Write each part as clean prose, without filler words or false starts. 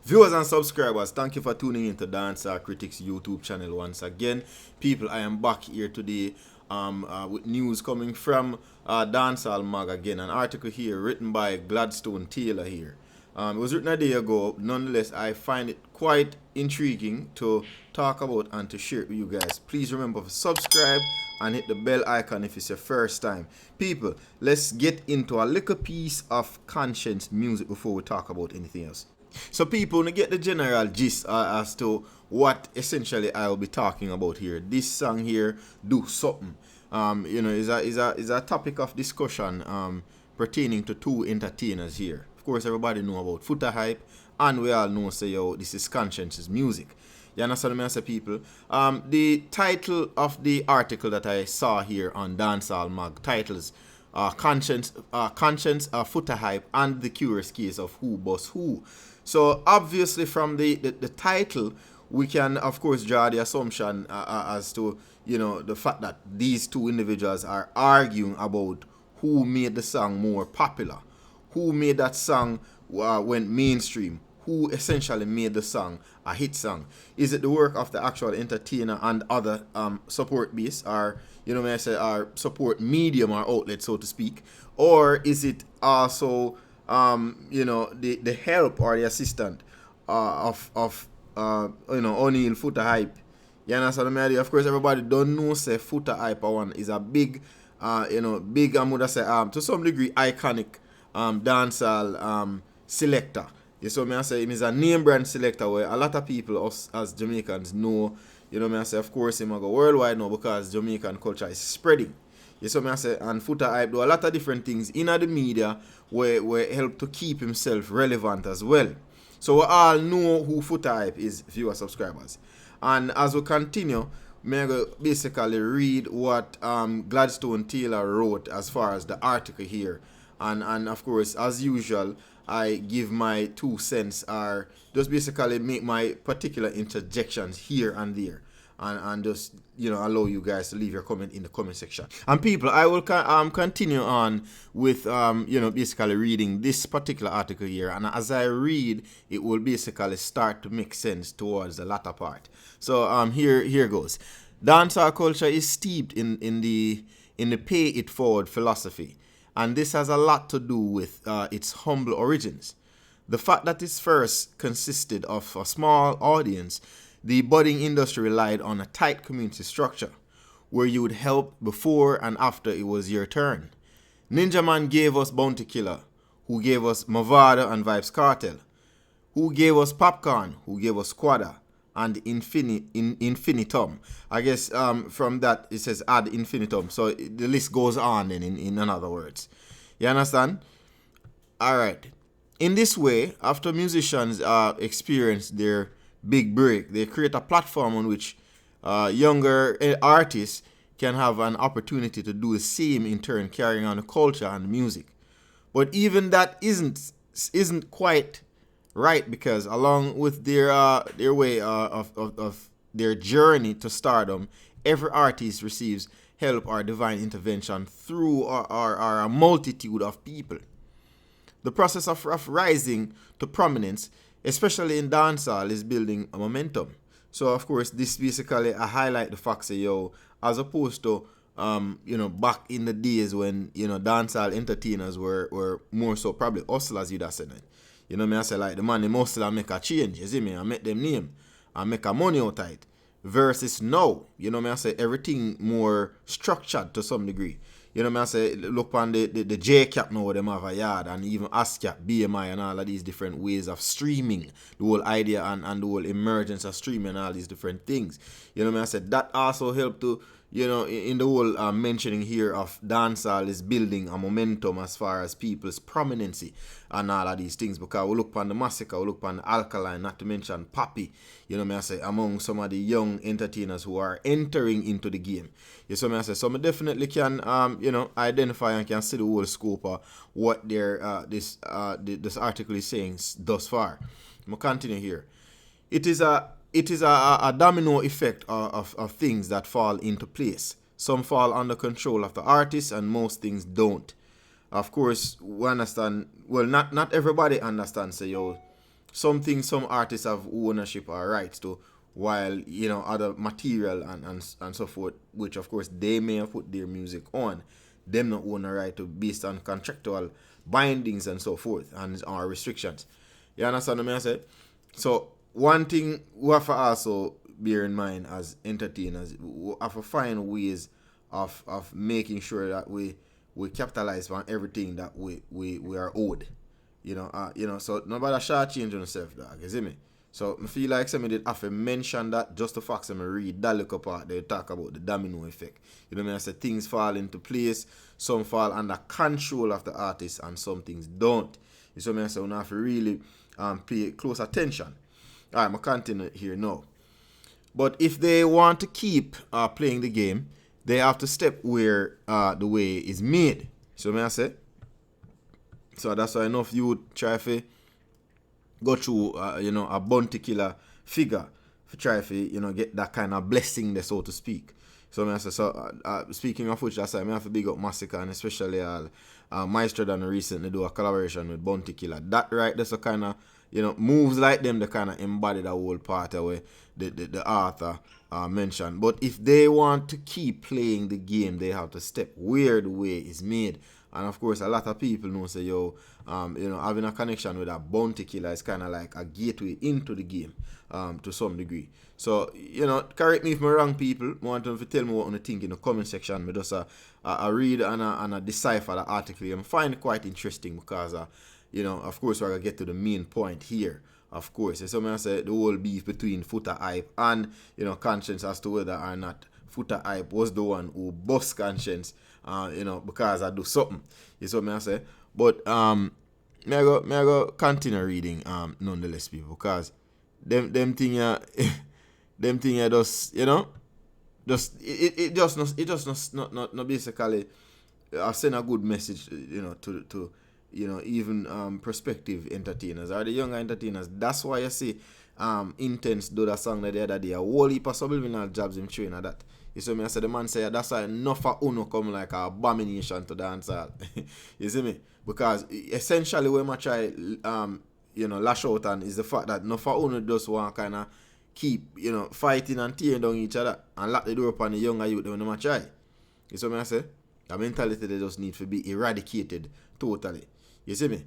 Viewers and subscribers, thank you for tuning into Dancehall Critics YouTube channel once again. People, I am back here today with news coming from Dancehall Mag again. An article here written by Gladstone Taylor here. It was written a day ago. Nonetheless, I find it quite intriguing to talk about and to share it with you guys. Please remember to subscribe and hit the bell icon if it's your first time. People, let's get into a little piece of Konshens music before we talk about anything else. So people, to get the general gist as to what essentially I will be talking about here. This song here, Do Something, is a topic of discussion pertaining to two entertainers here. Of course, everybody know about Footahype, and we all know, say, yo, this is Konshens' music. You understand what I say, people? The title of the article that I saw here on Dancehall Mag titles Konshens, Footahype, and the curious case of Who Boss Who. So obviously from the title, we can of course draw the assumption as to, the fact that these two individuals are arguing about who made the song more popular, who made that song went mainstream, who essentially made the song a hit song. Is it the work of the actual entertainer and other support base, or our support medium or outlet, so to speak, or is it also the help or the assistant of O'Neal Footahype? You understand me? Of course, everybody don't know say Footahype one is a big, big, I would say, to some degree iconic dancehall selector. You saw me I say him is a name brand selector where a lot of people, us as Jamaicans, know. I say, of course, him go worldwide now because Jamaican culture is spreading. You saw me I say, and Footahype do a lot of different things in the media where help to keep himself relevant as well. So we all know who Footahype is, viewer subscribers. And as we continue, I'm going to basically read what Gladstone Taylor wrote as far as the article here. And of course, as usual, I give my 2 cents, or just basically make my particular interjections here and there, and just allow you guys to leave your comment in the comment section. And people, I will continue on with basically reading this particular article here, and as I read, it will basically start to make sense towards the latter part. So here goes. Dancehall culture is steeped in the pay it forward philosophy. And this has a lot to do with its humble origins. The fact that it first consisted of a small audience, the budding industry relied on a tight community structure, where you would help before and after it was your turn. Ninja Man gave us Bounty Killer, who gave us Mavado and Vibes Cartel, who gave us Popcorn, who gave us Squadda, and infinitum. I guess from that it says ad infinitum. So the list goes on then in other words. You understand? Alright. In this way, after musicians experience their big break, they create a platform on which younger artists can have an opportunity to do the same, in turn carrying on the culture and the music. But even that isn't quite right, because along with their way of their journey to stardom, every artist receives help or divine intervention through or a multitude of people. The process of rising to prominence, especially in dancehall, is building a momentum. So of course, this basically I highlight the fact that as opposed to back in the days when dancehall entertainers were more so probably hustlers, you'd have said it. I say, like, the man, the hustler make a change, you see me, I make them name, I make a money out of it. Versus now, I say, everything more structured to some degree. I say, look on the J-Cap now, them have a yard, and even ASCAP, BMI, and all of these different ways of streaming, the whole idea and the whole emergence of streaming and all these different things. I said, that also helped to, in the whole mentioning here of dancehall is building a momentum as far as people's prominency and all of these things, because we look upon the Massacre, we look upon the Alkaline, not to mention Papi, I say, among some of the young entertainers who are entering into the game. I say, so I definitely can, identify and can see the whole scope of what this article is saying thus far. I'm going to continue here. It is a domino effect of things that fall into place. Some fall under control of the artist, and most things don't. Of course, we understand, well, not everybody understands, say, some artists have ownership or rights to, while other material and so forth, which of course they may have put their music on, them not own a right to based on contractual bindings and so forth and or restrictions. You understand what I say? So one thing we have to also bear in mind as entertainers, we have to find ways of making sure that we capitalize on everything that we are owed. So nobody shall change on yourself, dog. You see me? So I feel like somebody did have to mention that just the fact that I read that little part they talk about the domino effect. You know what I mean? I say things fall into place, some fall under control of the artist and some things don't. You see what I mean? So we have to really pay close attention. Alright, I'm going to continue here now. But if they want to keep playing the game, they have to step where the way is made. So may I say? So that's why enough you try to go through a bounty killer figure to try to get that kind of blessing there, so to speak. So may I say, speaking of which, that's why I have to big up Massacre and especially Maestro done recently do a collaboration with Bounty Killer. That right, that's a kind of moves like them, they kind of embody the whole part where the author mentioned. But if they want to keep playing the game, they have to step where the way is made. And of course, a lot of people know say, having a connection with a bounty killer is kind of like a gateway into the game, to some degree. So, correct me if I'm wrong, people. I want them to tell me what you think in the comment section. I just read and I decipher the article. I find it quite interesting because, of course, we're going to get to the main point here. Of course, so I say the whole beef between Footahype and, Konshens as to whether or not Footahype was the one who bust Konshens, because I do something. You see what I say? But may I go continue reading nonetheless, people, because them thing them thing just not basically send a good message, to even prospective entertainers or the younger entertainers. That's why you see Intense do that song the other day, a whole heap of subliminal jobs in train of that. You see me? I said the man say that's why enough of Uno come like an abomination to dancehall. You see me? Because essentially when I try lash out on is the fact that enough of Uno just want kind of keep fighting and tearing down each other and lock the door upon the younger youth when they try. You see me? I say that mentality they just need to be eradicated totally. You see me?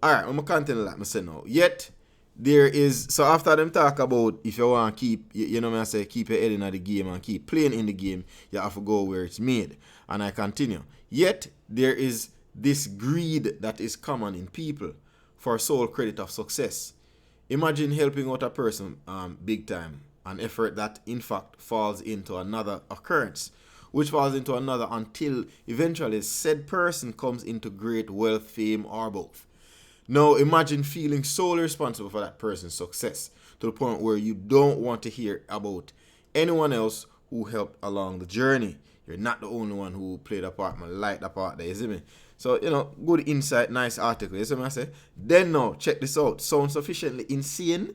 Alright, I'm going to continue like I say now. Yet, there is, so after them talk about if you want to keep, keep your head in the game and keep playing in the game, you have to go where it's made. And I continue. Yet, there is this greed that is common in people for sole credit of success. Imagine helping out a person big time, an effort that in fact falls into another occurrence, which falls into another until eventually said person comes into great wealth, fame, or both. Now imagine feeling solely responsible for that person's success to the point where you don't want to hear about anyone else who helped along the journey. You're not the only one who played a part, man. Like the part there, you see me? So, good insight, nice article. You see me? I say, then now, check this out. Sounds sufficiently insane?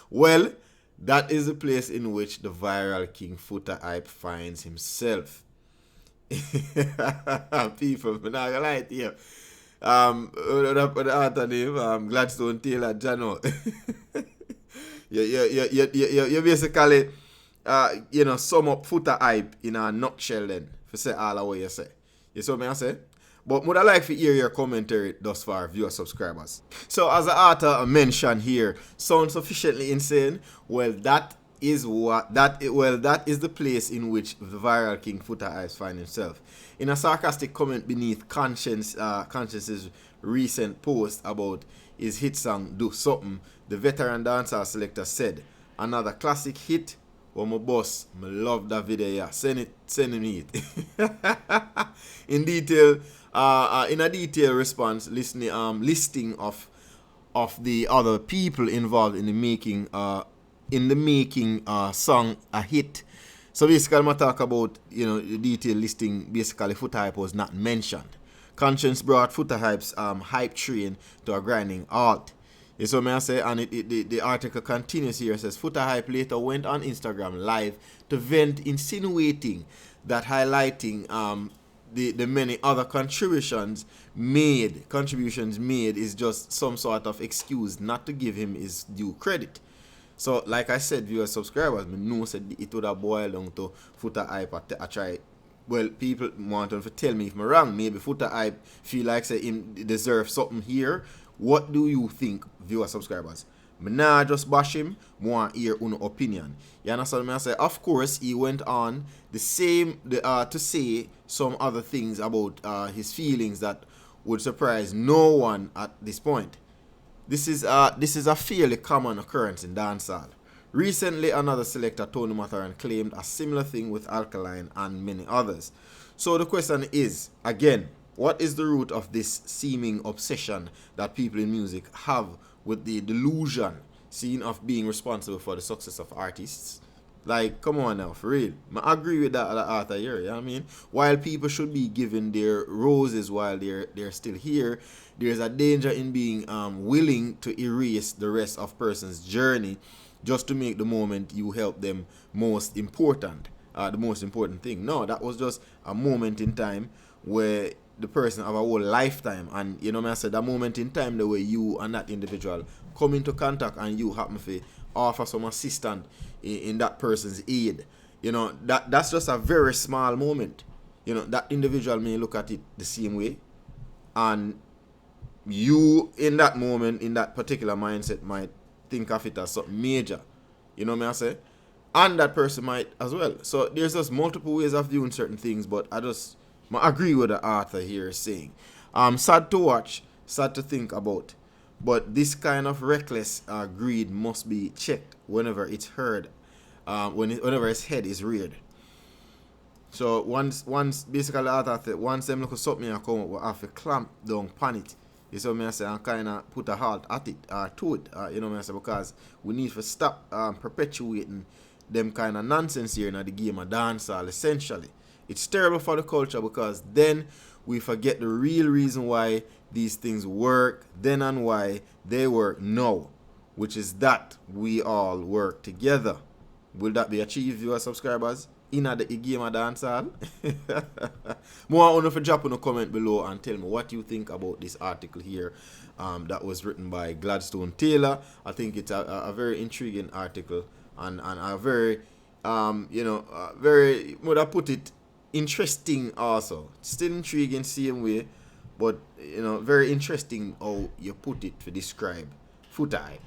Well, that is the place in which the viral king Footahype finds himself. People, I'm not gonna lie to you. The author name, Gladstone Taylor Jano. You basically, sum up Footahype in a nutshell then, for say all of what you say. You see what I say? But would I like to hear your commentary thus far, viewer subscribers. So as the author mentioned here, sounds sufficiently insane. Well, that is the place in which the viral king Footahype finds himself. In a sarcastic comment beneath Konshens' recent post about his hit song Do Something, the veteran dancehall selector said, "Another classic hit. Oh my boss, I love that video. Yeah, send me it." In a detailed response, listing of the other people involved in the making song a hit. So basically, I'm going to talk about, the detailed listing. Basically, Footahype was not mentioned. Konshens brought Footahype's hype train to a grinding halt. You see what I say? And the article continues here. It says, Footahype later went on Instagram live to vent, insinuating that highlighting the many other contributions made is just some sort of excuse not to give him his due credit. So, like I said, viewers, subscribers, me know said it would have boiled down to Footahype. I try. Well, people want to tell me if I'm wrong. Maybe Footahype feel like say him deserve something here. What do you think, viewers, subscribers? Me nah just bash him. I want to hear your opinion. You understand me? I say, of course, he went on to say some other things about his feelings that would surprise no one at this point. This is a fairly common occurrence in dancehall. Recently, another selector, Tony Mathurin, claimed a similar thing with Alkaline and many others. So the question is, again, what is the root of this seeming obsession that people in music have with the delusion seen of being responsible for the success of artists? Like, come on now, for real. I agree with that author here, you know what I mean? While people should be given their roses while they're still here, there's a danger in being willing to erase the rest of person's journey just to make the moment you help them most important, the most important thing. No, that was just a moment in time where the person have a whole lifetime, and you know me I said that moment in time the way you and that individual come into contact and you happen to offer some assistance in that person's aid. You know, that's just a very small moment. You know, that individual may look at it the same way, and you in that moment, in that particular mindset, might think of it as something major. You know me I say? And that person might as well. So there's just multiple ways of viewing certain things, but I agree with the author here saying. Sad to watch, sad to think about. But this kind of reckless greed must be checked whenever it's heard, whenever his head is reared. So once basically the author said, once them look at something and come up, we have to clamp down upon it. You see what I say, and kind of put a halt at it, to it, you know what I say, because we need to stop perpetuating them kind of nonsense here in the game of dancehall, essentially. It's terrible for the culture because then we forget the real reason why these things work then and why they work now, which is that we all work together. Will that be achieved, viewers, subscribers, in the game of dancehall? More on if you drop in a comment below and tell me what you think about this article here that was written by Gladstone Taylor. I think it's a very intriguing article and a very very, would I put it, interesting also. Still intriguing same way, but you know, very interesting how you put it to describe Footahype.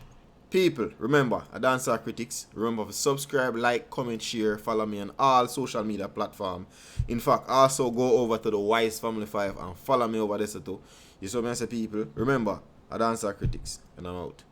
People, remember, Dancehall Critics. Remember to subscribe, like, comment, share, follow me on all social media platforms. In fact, also go over to the Wise Family 5 and follow me over there too. You saw me as a people. Remember, Dancehall Critics, and I'm out.